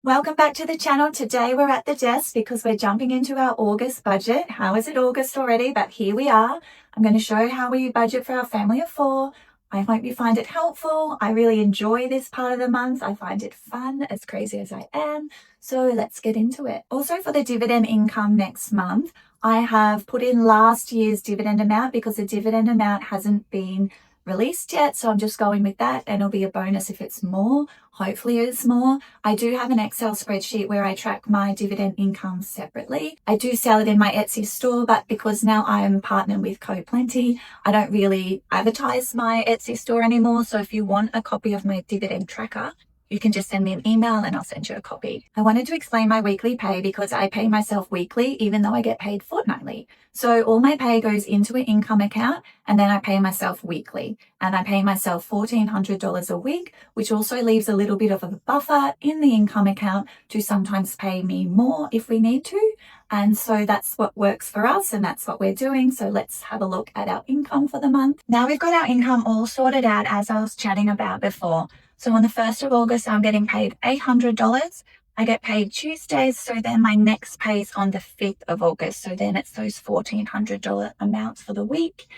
Welcome back to the channel. Today we're at the desk because we're jumping into our August budget. How is it August already? But here we are. I'm going to show how we budget for our family of 4. I hope you find it helpful. I really enjoy this part of the month. I find it fun, as crazy as I am. So let's get into it. Also for the dividend income next month, I have put in last year's dividend amount because the dividend amount hasn't been released yet. So I'm just going with that, and it'll be a bonus if it's more. Hopefully it's more. I do have an Excel spreadsheet where I track my dividend income separately. I do sell it in my Etsy store, but because now I am partnered with CoPlenty, I don't really advertise my Etsy store anymore. So if you want a copy of my dividend tracker, you can just send me an email and I'll send you a copy. I wanted to explain my weekly pay because I pay myself weekly, even though I get paid fortnightly. So all my pay goes into an income account and then I pay myself weekly. And I pay myself $1,400 a week, which also leaves a little bit of a buffer in the income account to sometimes pay me more if we need to. And so that's what works for us and that's what we're doing. So let's have a look at our income for the month. Now we've got our income all sorted out as I was chatting about before. So on the 1st of August, I'm getting paid $800. I get paid Tuesdays, so then my next pay is on the 5th of August. So then it's those $1,400 amounts for the week.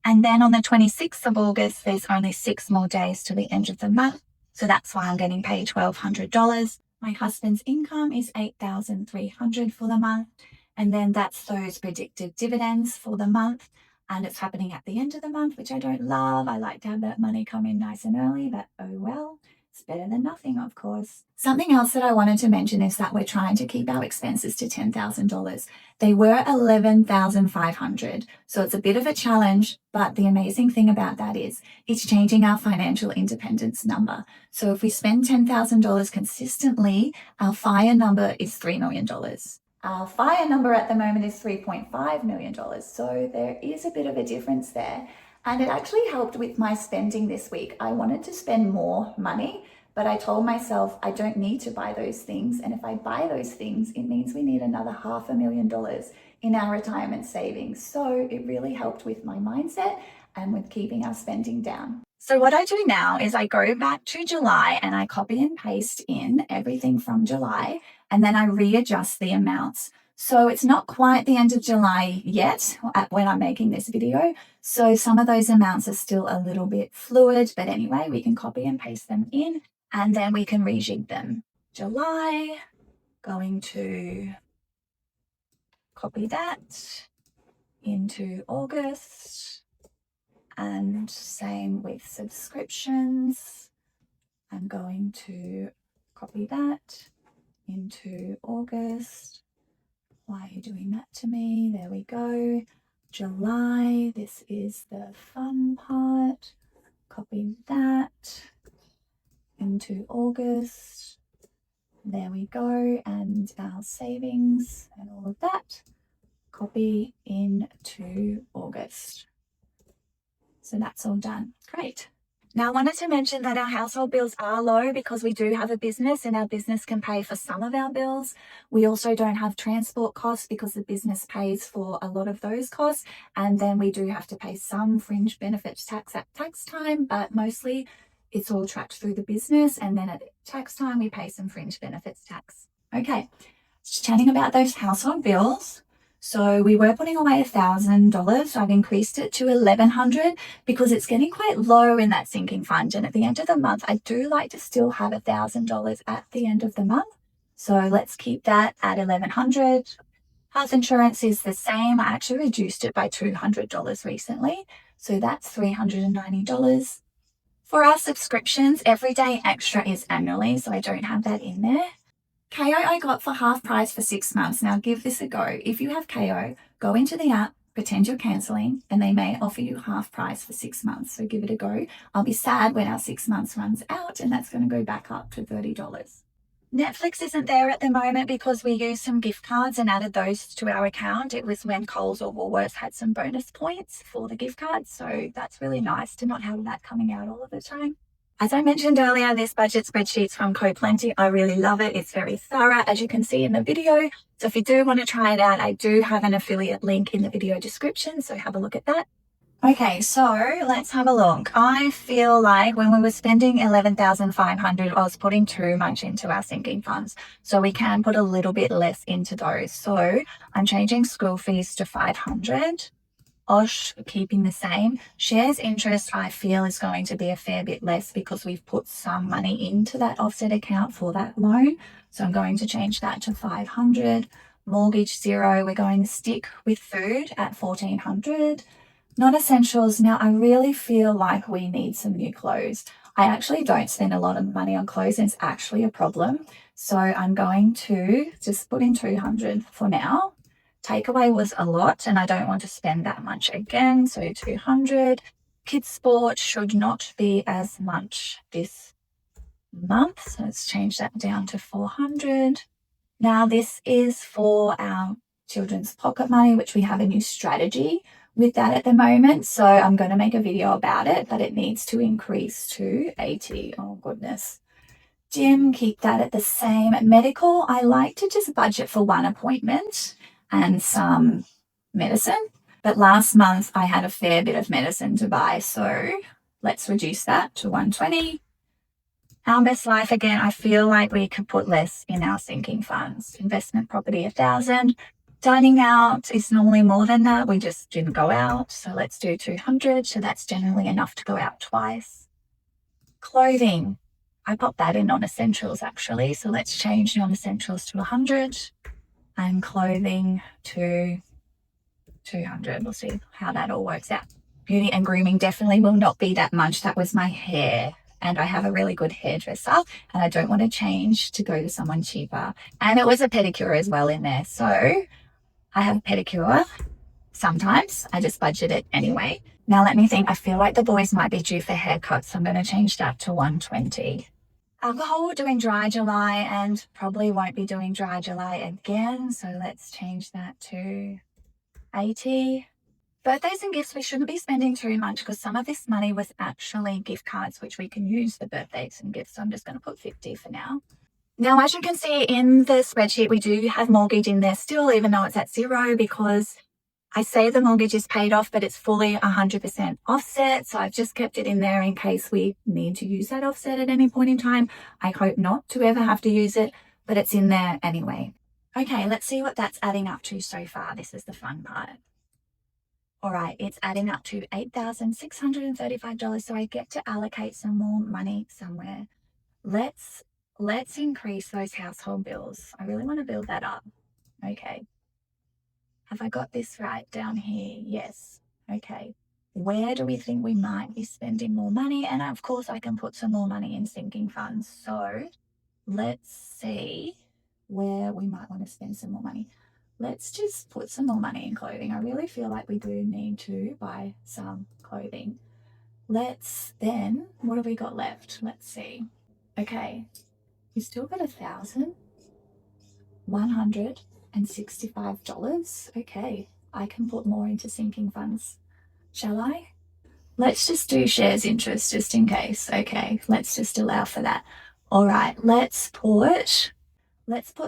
And then on the 26th of August, there's only 6 more days to the end of the month. So that's why I'm getting paid $1,200. My husband's income is $8,300 for the month. And then that's those predicted dividends for the month. And it's happening at the end of the month, which I don't love. I like to have that money come in nice and early, but oh well. It's better than nothing, of course. Something else that I wanted to mention is that we're trying to keep our expenses to $10,000. They were $11,500. So it's a bit of a challenge, but the amazing thing about that is it's changing our financial independence number. So if we spend $10,000 consistently, our FIRE number is $3 million. Our FIRE number at the moment is $3.5 million. So there is a bit of a difference there. And it actually helped with my spending this week. I wanted to spend more money, but I told myself I don't need to buy those things. And if I buy those things, it means we need another $500,000 in our retirement savings. So it really helped with my mindset and with keeping our spending down. So what I do now is I go back to July and I copy and paste in everything from July, and then I readjust the amounts. So it's not quite the end of July yet when I'm making this video. So some of those amounts are still a little bit fluid, but anyway, we can copy and paste them in and then we can rejig them. July, going to copy that into August, and same with subscriptions. I'm going to copy that into August. Why are you doing that to me? There we go. July, this is the fun part. Copy that into August. There we go. And our savings and all of that. Copy into August. So that's all done. Great. Now, I wanted to mention that our household bills are low because we do have a business and our business can pay for some of our bills. We also don't have transport costs because the business pays for a lot of those costs. And then we do have to pay some fringe benefits tax at tax time, but mostly it's all tracked through the business. And then at tax time, we pay some fringe benefits tax. Okay, just chatting about those household bills. So we were putting away $1,000. So I've increased it to $1,100 because it's getting quite low in that sinking fund. And at the end of the month, I do like to still have $1,000 at the end of the month. So let's keep that at $1,100. Health insurance is the same. I actually reduced it by $200 recently. So that's $390. For our subscriptions, Everyday Extra is annually, so I don't have that in there. KO I got for half price for 6 months. Now give this a go. If you have KO, go into the app, pretend you're cancelling, and they may offer you half price for 6 months. So give it a go. I'll be sad when our 6 months runs out, and that's going to go back up to $30. Netflix isn't there at the moment because we used some gift cards and added those to our account. It was when Coles or Woolworths had some bonus points for the gift cards. So that's really nice to not have that coming out all of the time. As I mentioned earlier, this budget spreadsheet's from CoPlenty. I really love it. It's very thorough, as you can see in the video. So if you do want to try it out, I do have an affiliate link in the video description, so have a look at that. Okay, so let's have a look. I feel like when we were spending 11,500, I was putting too much into our sinking funds. So we can put a little bit less into those. So I'm changing school fees to 500. OSH keeping the same. Shares interest, I feel, is going to be a fair bit less because we've put some money into that offset account for that loan. So I'm going to change that to 500. Mortgage, 0. We're going to stick with food at 1,400. Non-essentials. Now, I really feel like we need some new clothes. I actually don't spend a lot of money on clothes, and it's actually a problem. So I'm going to just put in 200 for now. Takeaway was a lot, and I don't want to spend that much again. So 200. Kids sport should not be as much this month. So let's change that down to 400. Now, this is for our children's pocket money, which we have a new strategy with that at the moment. So I'm going to make a video about it, but it needs to increase to 80. Oh, goodness. Gym, keep that at the same. Medical, I like to just budget for one appointment and some medicine. But last month I had a fair bit of medicine to buy. So let's reduce that to 120. Our best life, again, I feel like we could put less in our sinking funds. Investment property, 1,000. Dining out is normally more than that. We just didn't go out. So let's do 200. So that's generally enough to go out twice. Clothing, I popped that in non-essentials actually. So let's change non-essentials to 100 and clothing to 200. We'll see how that all works out. Beauty and grooming definitely will not be that much. That was my hair. And I have a really good hairdresser and I don't want to change to go to someone cheaper. And it was a pedicure as well in there. So I have a pedicure sometimes. I just budget it anyway. Now let me think. I feel like the boys might be due for haircuts. So I'm going to change that to 120. Alcohol, doing dry July and probably won't be doing dry July again. So let's change that to 80. Birthdays and gifts, we shouldn't be spending too much because some of this money was actually gift cards, which we can use for birthdays and gifts. So I'm just going to put 50 for now. Now, as you can see in the spreadsheet, we do have mortgage in there still, even though it's at 0, because I say the mortgage is paid off, but it's fully 100% offset. So I've just kept it in there in case we need to use that offset at any point in time. I hope not to ever have to use it, but it's in there anyway. Okay, let's see what that's adding up to so far. This is the fun part. All right, it's adding up to $8,635. So I get to allocate some more money somewhere. Let's increase those household bills. I really want to build that up. Okay. Have I got this right down here? Yes. Okay. Where do we think we might be spending more money? And of course, I can put some more money in sinking funds. So let's see where we might want to spend some more money. Let's just put some more money in clothing. I really feel like we do need to buy some clothing. Let's then, what have we got left? Let's see. Okay, we still got $1,165. Okay, I can put more into sinking funds. Shall I? Let's just do shares interest just in case. Okay, let's just allow for that. All right, let's put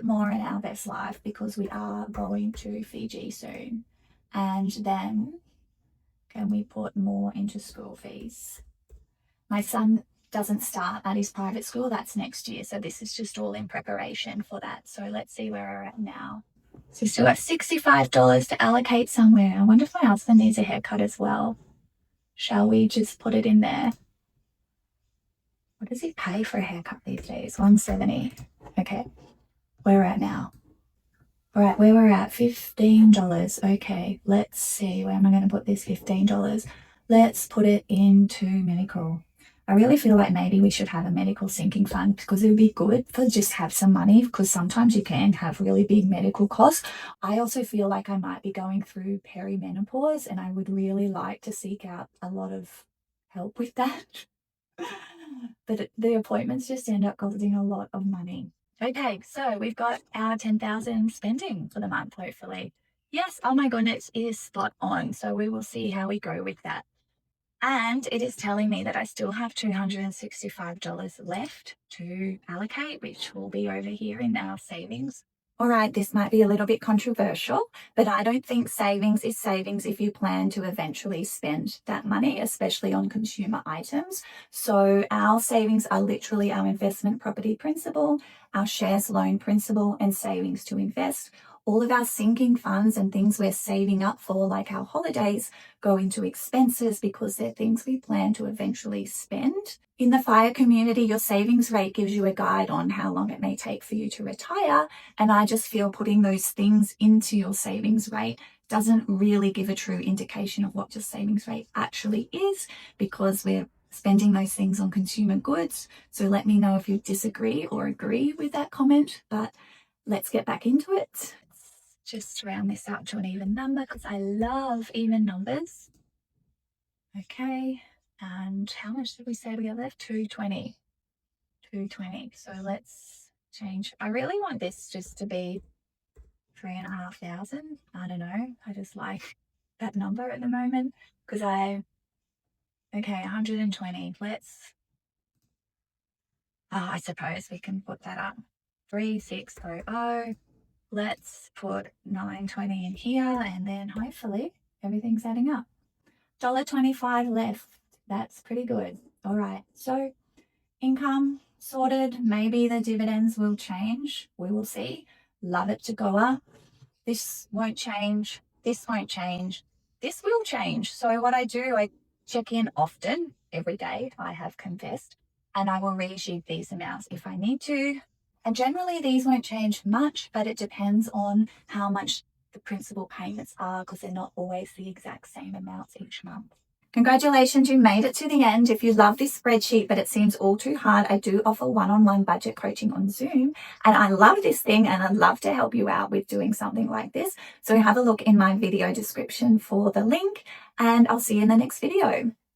more in our best life because we are going to Fiji soon. And then can we put more into school fees? My son doesn't start at his private school. That's next year. So this is just all in preparation for that. So let's see where we're at now. So we still got $65 to allocate somewhere. I wonder if my husband needs a haircut as well. Shall we just put it in there? What does he pay for a haircut these days? $170. Okay. Where we're at now. All right, where we're at, $15. Okay, let's see. Where am I going to put this $15? Let's put it into medical. I really feel like maybe we should have a medical sinking fund because it would be good for just have some money because sometimes you can have really big medical costs. I also feel like I might be going through perimenopause and I would really like to seek out a lot of help with that. But the appointments just end up costing a lot of money. Okay, so we've got our 10,000 spending for the month, hopefully. Yes, oh my goodness, it is spot on. So we will see how we go with that. And it is telling me that I still have $265 left to allocate, which will be over here in our savings. All right, this might be a little bit controversial, but I don't think savings is savings if you plan to eventually spend that money, especially on consumer items. So our savings are literally our investment property principal, our shares loan principal, and savings to invest. All of our sinking funds and things we're saving up for, like our holidays, go into expenses because they're things we plan to eventually spend. In the FIRE community, your savings rate gives you a guide on how long it may take for you to retire. And I just feel putting those things into your savings rate doesn't really give a true indication of what your savings rate actually is, because we're spending those things on consumer goods. So let me know if you disagree or agree with that comment, but let's get back into it. Just round this out to an even number because I love even numbers. Okay, and how much did we say we got left? 220. 220. So let's change. I really want this just to be 3,500. I don't know. I just like that number at the moment because okay, 120. I suppose we can put that up. 3600. Let's put 920 in here, and then hopefully everything's adding up. $1.25 left. That's pretty good. All right. So income sorted. Maybe the dividends will change. We will see. Love it to go up. This won't change. This won't change. This will change. So what I do, I check in often, every day, I have confessed, and I will rejig these amounts if I need to. And generally these won't change much, but it depends on how much the principal payments are, because they're not always the exact same amounts each month. Congratulations, you made it to the end. If you love this spreadsheet but it seems all too hard, I do offer one-on-one budget coaching on Zoom, and I love this thing and I'd love to help you out with doing something like this. So have a look in my video description for the link, and I'll see you in the next video.